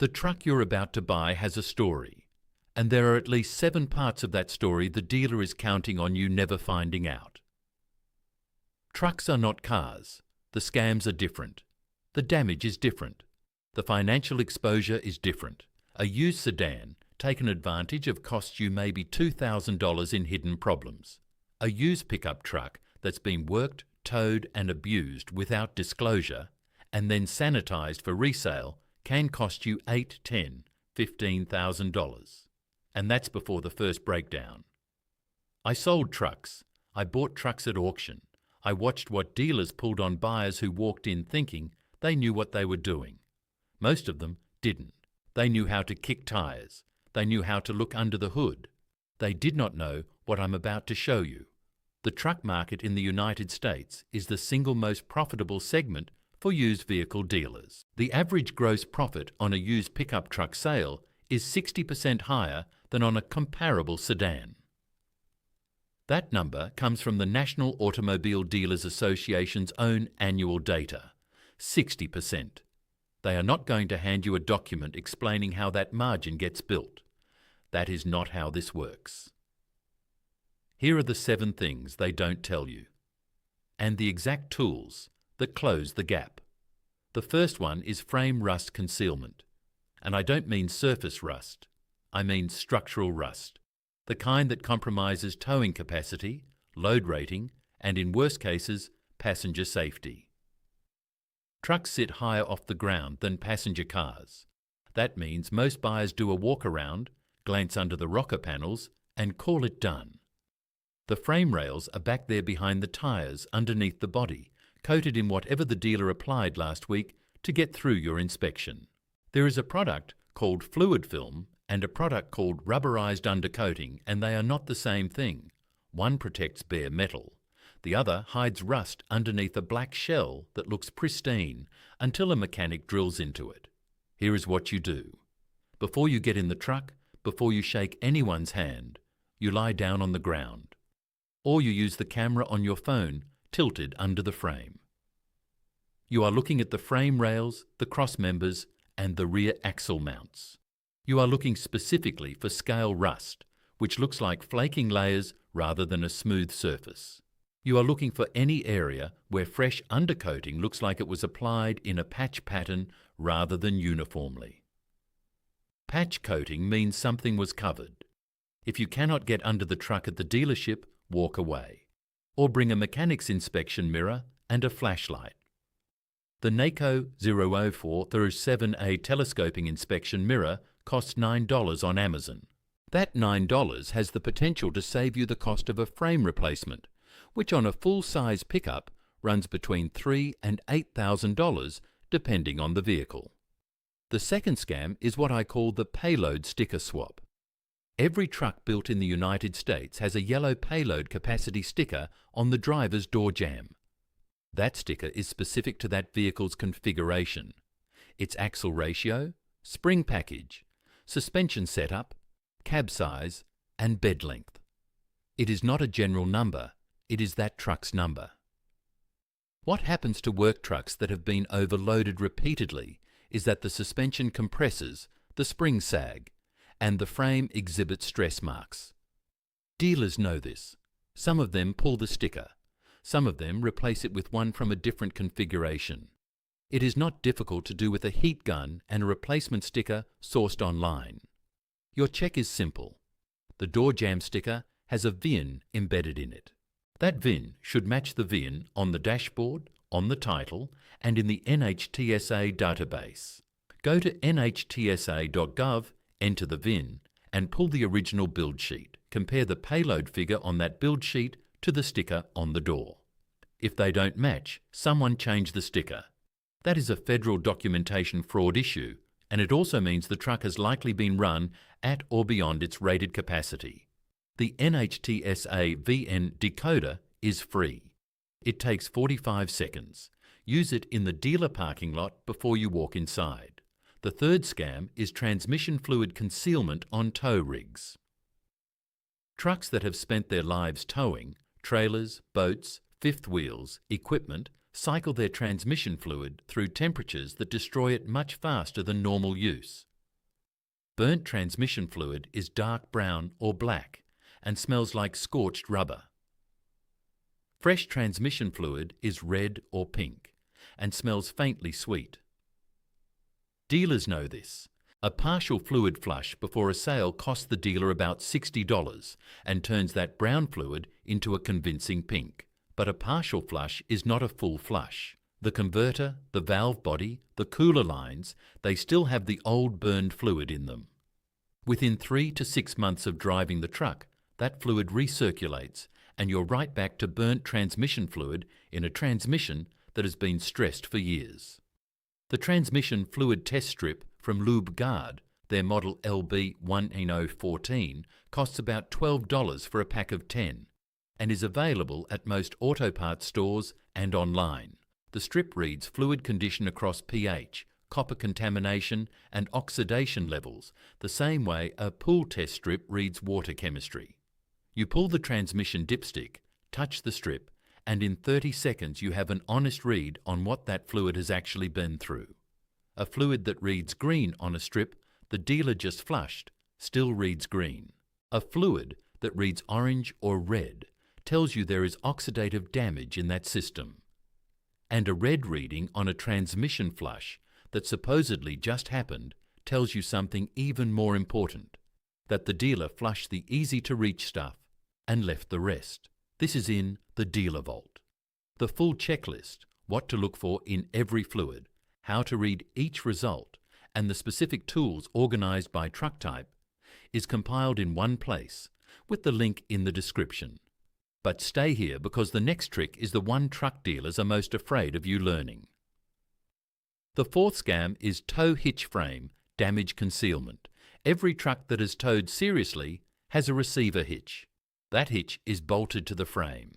The truck you're about to buy has a story, and there are at least 7 parts of that story the dealer is counting on you never finding out. Trucks are not cars. The scams are different. The damage is different. The financial exposure is different. A used sedan taken advantage of costs you maybe $2,000 in hidden problems. A used pickup truck that's been worked, towed and abused without disclosure and then sanitized for resale can cost you $8,000, $10,000, $15,000. And that's before the first breakdown. I sold trucks. I bought trucks at auction. I watched what dealers pulled on buyers who walked in thinking they knew what they were doing. Most of them didn't. They knew how to kick tires. They knew how to look under the hood. They did not know what I'm about to show you. The truck market in the United States is the single most profitable segment for used vehicle dealers. The average gross profit on a used pickup truck sale is 60% higher than on a comparable sedan. That number comes from the National Automobile Dealers Association's own annual data, 60%. They are not going to hand you a document explaining how that margin gets built. That is not how this works. Here are the 7 things they don't tell you, and the exact tools that close the gap. The first one is frame rust concealment. And I don't mean surface rust. I mean structural rust, the kind that compromises towing capacity, load rating, and in worse cases, passenger safety. Trucks sit higher off the ground than passenger cars. That means most buyers do a walk around, glance under the rocker panels, and call it done. The frame rails are back there behind the tires underneath the body, coated in whatever the dealer applied last week to get through your inspection. There is a product called fluid film and a product called rubberized undercoating, and they are not the same thing. One protects bare metal. The other hides rust underneath a black shell that looks pristine until a mechanic drills into it. Here is what you do. Before you get in the truck, before you shake anyone's hand, you lie down on the ground. Or you use the camera on your phone tilted under the frame. You are looking at the frame rails, the cross members, and the rear axle mounts. You are looking specifically for scale rust, which looks like flaking layers rather than a smooth surface. You are looking for any area where fresh undercoating looks like it was applied in a patch pattern rather than uniformly. Patch coating means something was covered. If you cannot get under the truck at the dealership, walk away, or bring a mechanic's inspection mirror and a flashlight. The NACO 004-7A telescoping inspection mirror costs $9 on Amazon. That $9 has the potential to save you the cost of a frame replacement, which on a full-size pickup runs between $3,000 and $8,000 depending on the vehicle. The second scam is what I call the Payload sticker swap. Every truck built in the United States has a yellow Payload capacity sticker on the driver's door jamb. That sticker is specific to that vehicle's configuration, its axle ratio, spring package, suspension setup, cab size, and bed length. It is not a general number, it is that truck's number. What happens to work trucks that have been overloaded repeatedly is that the suspension compresses, the springs sag, and the frame exhibits stress marks. Dealers know this. Some of them pull the sticker. Some of them replace it with one from a different configuration. It is not difficult to do with a heat gun and a replacement sticker sourced online. Your check is simple. The door jamb sticker has a VIN embedded in it. That VIN should match the VIN on the dashboard, on the title, and in the NHTSA database. Go to NHTSA.gov, enter the VIN, and pull the original build sheet. Compare the payload figure on that build sheet to the sticker on the door. If they don't match, someone changed the sticker. That is a federal documentation fraud issue, and it also means the truck has likely been run at or beyond its rated capacity. The NHTSA VN decoder is free. It takes 45 seconds. Use it in the dealer parking lot before you walk inside. The third scam is transmission fluid concealment on tow rigs. Trucks that have spent their lives towing, trailers, boats, fifth wheels, equipment, cycle their transmission fluid through temperatures that destroy it much faster than normal use. Burnt transmission fluid is dark brown or black and smells like scorched rubber. Fresh transmission fluid is red or pink and smells faintly sweet. Dealers know this. A partial fluid flush before a sale costs the dealer about $60 and turns that brown fluid into a convincing pink. But a partial flush is not a full flush. The converter, the valve body, the cooler lines, they still have the old burned fluid in them. Within 3 to 6 months of driving the truck, that fluid recirculates and you're right back to burnt transmission fluid in a transmission that has been stressed for years. The transmission fluid test strip from Lube Guard, their model LB18014, costs about $12 for a pack of 10 and is available at most auto parts stores and online. The strip reads fluid condition across pH, copper contamination and oxidation levels, the same way a pool test strip reads water chemistry. You pull the transmission dipstick, touch the strip, and in 30 seconds you have an honest read on what that fluid has actually been through. A fluid that reads green on a strip the dealer just flushed still reads green. A fluid that reads orange or red tells you there is oxidative damage in that system. And a red reading on a transmission flush that supposedly just happened tells you something even more important, that the dealer flushed the easy-to-reach stuff and left the rest. This is in the dealer vault. The full checklist, what to look for in every fluid, how to read each result, and the specific tools organized by truck type, is compiled in one place, with the link in the description. But stay here because the next trick is the one truck dealers are most afraid of you learning. The fourth scam is tow hitch frame damage concealment. Every truck that is towed seriously has a receiver hitch. That hitch is bolted to the frame.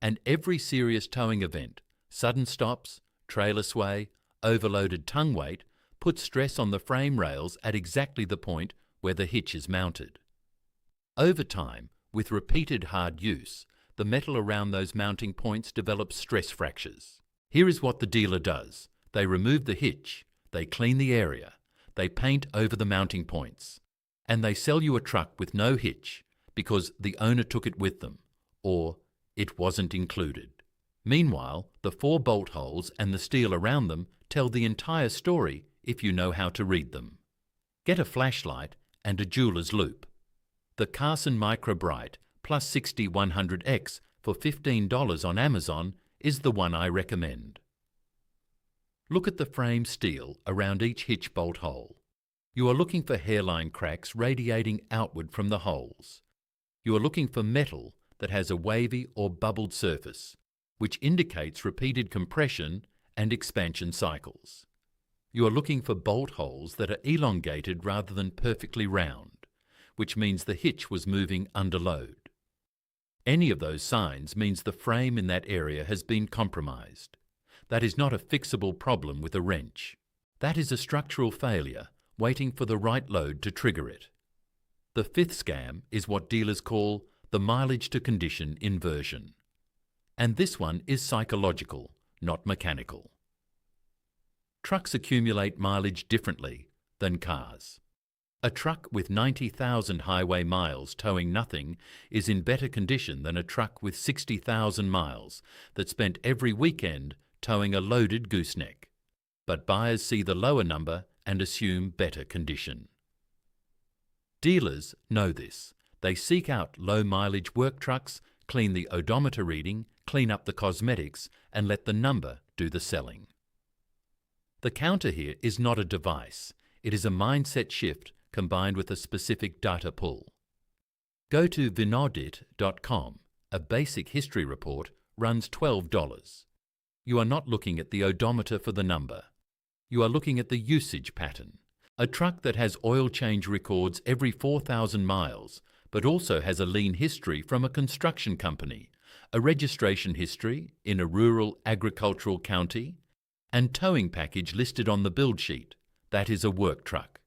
And every serious towing event, sudden stops, trailer sway, overloaded tongue weight, puts stress on the frame rails at exactly the point where the hitch is mounted. Over time, with repeated hard use, the metal around those mounting points develops stress fractures. Here is what the dealer does. They remove the hitch, they clean the area, they paint over the mounting points, and they sell you a truck with no hitch because the owner took it with them, or it wasn't included. Meanwhile, the 4 bolt holes and the steel around them tell the entire story if you know how to read them. Get a flashlight and a jeweler's loop. The Carson Micro Bright Plus 60 100X for $15 on Amazon is the one I recommend. Look at the frame steel around each hitch bolt hole. You are looking for hairline cracks radiating outward from the holes. You are looking for metal that has a wavy or bubbled surface, which indicates repeated compression and expansion cycles. You are looking for bolt holes that are elongated rather than perfectly round, which means the hitch was moving under load. Any of those signs means the frame in that area has been compromised. That is not a fixable problem with a wrench. That is a structural failure waiting for the right load to trigger it. The fifth scam is what dealers call the mileage to condition inversion. And this one is psychological, not mechanical. Trucks accumulate mileage differently than cars. A truck with 90,000 highway miles towing nothing is in better condition than a truck with 60,000 miles that spent every weekend towing a loaded gooseneck. But buyers see the lower number and assume better condition. Dealers know this. They seek out low-mileage work trucks, clean the odometer reading, clean up the cosmetics, and let the number do the selling. The counter here is not a device. It is a mindset shift combined with a specific data pull. Go to vinodit.com. A basic history report runs $12. You are not looking at the odometer for the number. You are looking at the usage pattern. A truck that has oil change records every 4,000 miles, but also has a lean history from a construction company, a registration history in a rural agricultural county, and towing package listed on the build sheet. That is a work truck,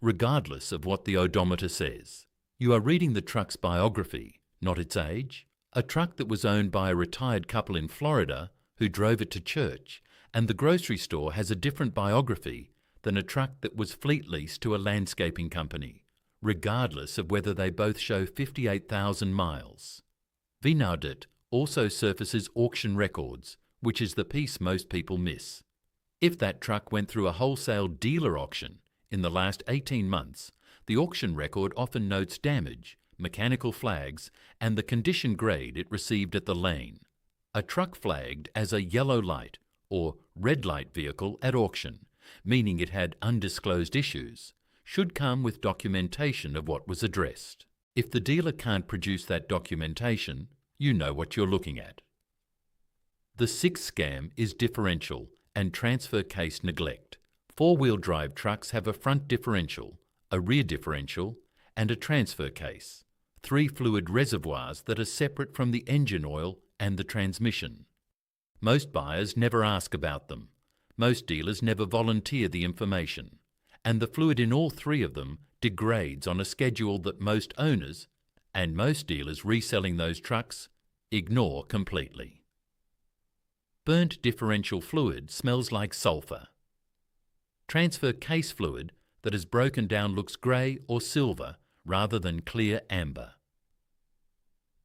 regardless of what the odometer says. You are reading the truck's biography, not its age. A truck that was owned by a retired couple in Florida who drove it to church, and the grocery store has a different biography than a truck that was fleet leased to a landscaping company, regardless of whether they both show 58,000 miles. Vinaudet also surfaces auction records, which is the piece most people miss. If that truck went through a wholesale dealer auction in the last 18 months, the auction record often notes damage, mechanical flags, and the condition grade it received at the lane. A truck flagged as a yellow light or red light vehicle at auction, meaning it had undisclosed issues, should come with documentation of what was addressed. If the dealer can't produce that documentation, you know what you're looking at. The sixth scam is differential and transfer case neglect. Four-wheel drive trucks have a front differential, a rear differential, and a transfer case, three fluid reservoirs that are separate from the engine oil and the transmission. Most buyers never ask about them. Most dealers never volunteer the information, and the fluid in all three of them degrades on a schedule that most owners, and most dealers reselling those trucks, ignore completely. Burnt differential fluid smells like sulphur. Transfer case fluid that has broken down looks grey or silver rather than clear amber.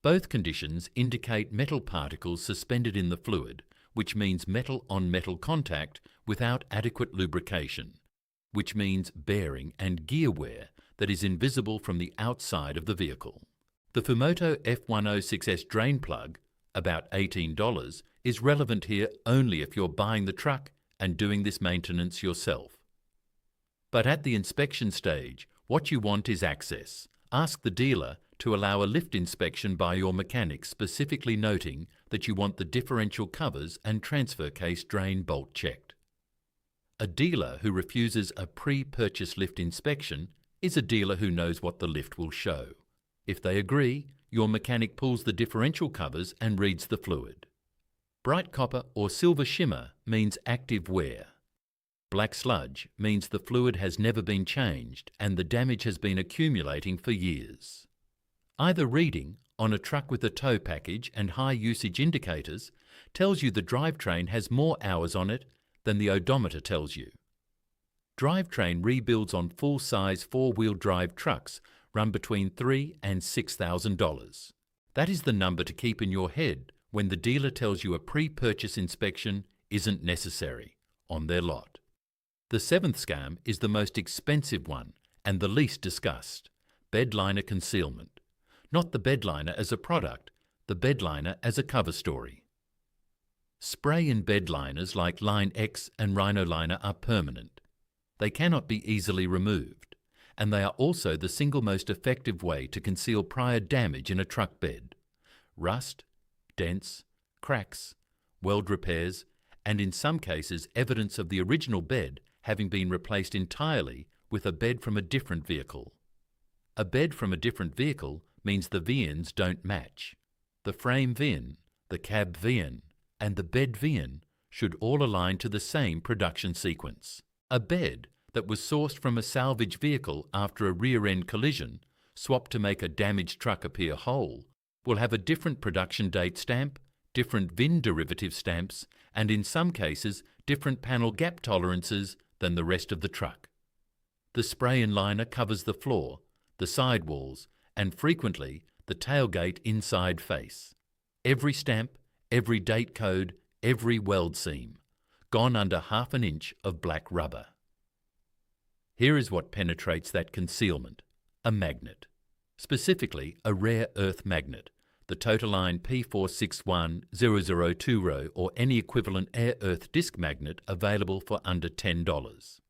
Both conditions indicate metal particles suspended in the fluid, which means metal-on-metal contact without adequate lubrication, which means bearing and gear wear that is invisible from the outside of the vehicle. The Fumoto F106S drain plug, about $18, is relevant here only if you're buying the truck and doing this maintenance yourself. But at the inspection stage, what you want is access. Ask the dealer to allow a lift inspection by your mechanic, specifically noting that you want the differential covers and transfer case drain bolt checked. A dealer who refuses a pre-purchase lift inspection is a dealer who knows what the lift will show. If they agree, your mechanic pulls the differential covers and reads the fluid. Bright copper or silver shimmer means active wear. Black sludge means the fluid has never been changed and the damage has been accumulating for years. Either reading, on a truck with a tow package and high usage indicators, tells you the drivetrain has more hours on it than the odometer tells you. Drivetrain rebuilds on full-size four-wheel drive trucks run between $3,000 and $6,000. That is the number to keep in your head when the dealer tells you a pre-purchase inspection isn't necessary on their lot. The seventh scam is the most expensive one and the least discussed: bedliner concealment. Not the bedliner as a product, the bedliner as a cover story. Spray-in bedliners like Line X and Rhinoliner are permanent. They cannot be easily removed, and they are also the single most effective way to conceal prior damage in a truck bed. Rust, dents, cracks, weld repairs, and in some cases evidence of the original bed having been replaced entirely with a bed from a different vehicle. A bed from a different vehicle means the VINs don't match. The frame VIN, the cab VIN, and the bed VIN should all align to the same production sequence. A bed that was sourced from a salvage vehicle after a rear-end collision, swapped to make a damaged truck appear whole, will have a different production date stamp, different VIN derivative stamps, and in some cases different panel gap tolerances than the rest of the truck. The spray-in liner covers the floor, the sidewalls, and frequently the tailgate inside face. Every stamp, every date code, every weld seam, gone under half an inch of black rubber. Here is what penetrates that concealment: a magnet, specifically a rare earth magnet, the Totaline P4610020 or any equivalent air earth disc magnet available for under $10.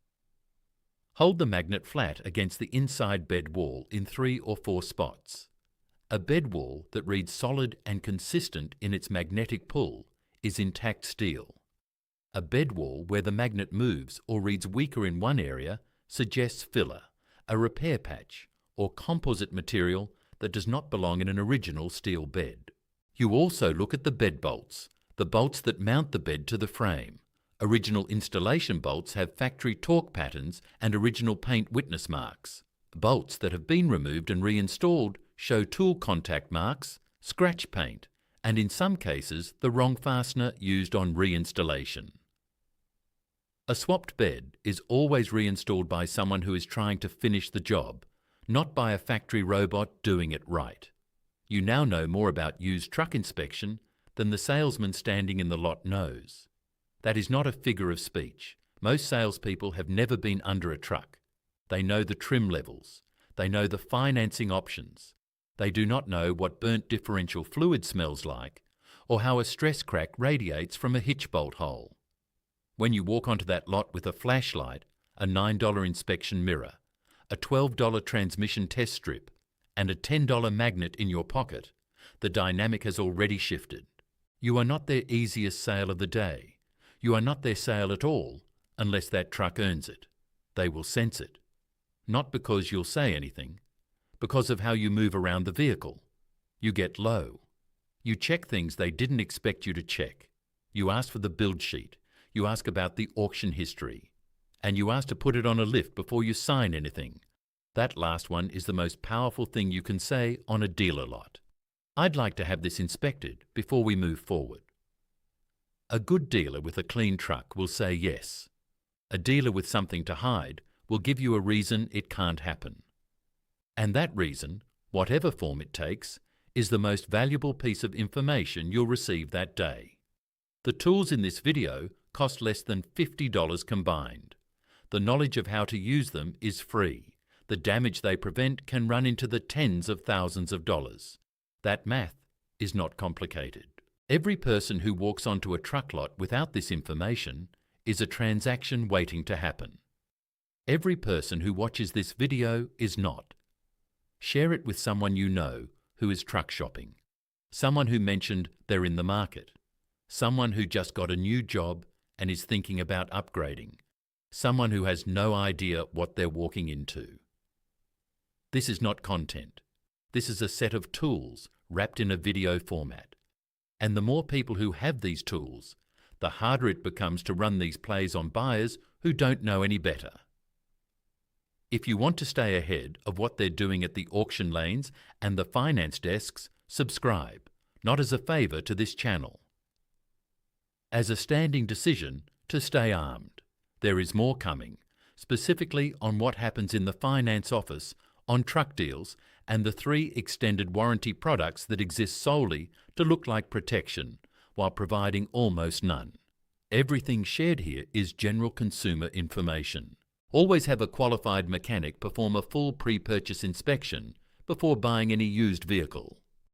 Hold the magnet flat against the inside bed wall in 3 or 4 spots. A bed wall that reads solid and consistent in its magnetic pull is intact steel. A bed wall where the magnet moves or reads weaker in one area suggests filler, a repair patch, or composite material that does not belong in an original steel bed. You also look at the bed bolts, the bolts that mount the bed to the frame. Original installation bolts have factory torque patterns and original paint witness marks. Bolts that have been removed and reinstalled show tool contact marks, scratch paint, and in some cases the wrong fastener used on reinstallation. A swapped bed is always reinstalled by someone who is trying to finish the job, not by a factory robot doing it right. You now know more about used truck inspection than the salesman standing in the lot knows. That is not a figure of speech. Most salespeople have never been under a truck. They know the trim levels. They know the financing options. They do not know what burnt differential fluid smells like or how a stress crack radiates from a hitch bolt hole. When you walk onto that lot with a flashlight, a $9 inspection mirror, a $12 transmission test strip, and a $10 magnet in your pocket, the dynamic has already shifted. You are not their easiest sale of the day. You are not their sale at all unless that truck earns it. They will sense it. Not because you'll say anything, because of how you move around the vehicle. You get low. You check things they didn't expect you to check. You ask for the build sheet. You ask about the auction history. And you ask to put it on a lift before you sign anything. That last one is the most powerful thing you can say on a dealer lot. I'd like to have this inspected before we move forward. A good dealer with a clean truck will say yes. A dealer with something to hide will give you a reason it can't happen. And that reason, whatever form it takes, is the most valuable piece of information you'll receive that day. The tools in this video cost less than $50 combined. The knowledge of how to use them is free. The damage they prevent can run into the tens of thousands of dollars. That math is not complicated. Every person who walks onto a truck lot without this information is a transaction waiting to happen. Every person who watches this video is not. Share it with someone you know who is truck shopping. Someone who mentioned they're in the market. Someone who just got a new job and is thinking about upgrading. Someone who has no idea what they're walking into. This is not content. This is a set of tools wrapped in a video format. And the more people who have these tools, the harder it becomes to run these plays on buyers who don't know any better. If you want to stay ahead of what they're doing at the auction lanes and the finance desks, subscribe, not as a favour to this channel. As a standing decision to stay armed. There is more coming, specifically on what happens in the finance office, on truck deals, and the 3 extended warranty products that exist solely to look like protection, while providing almost none. Everything shared here is general consumer information. Always have a qualified mechanic perform a full pre-purchase inspection before buying any used vehicle.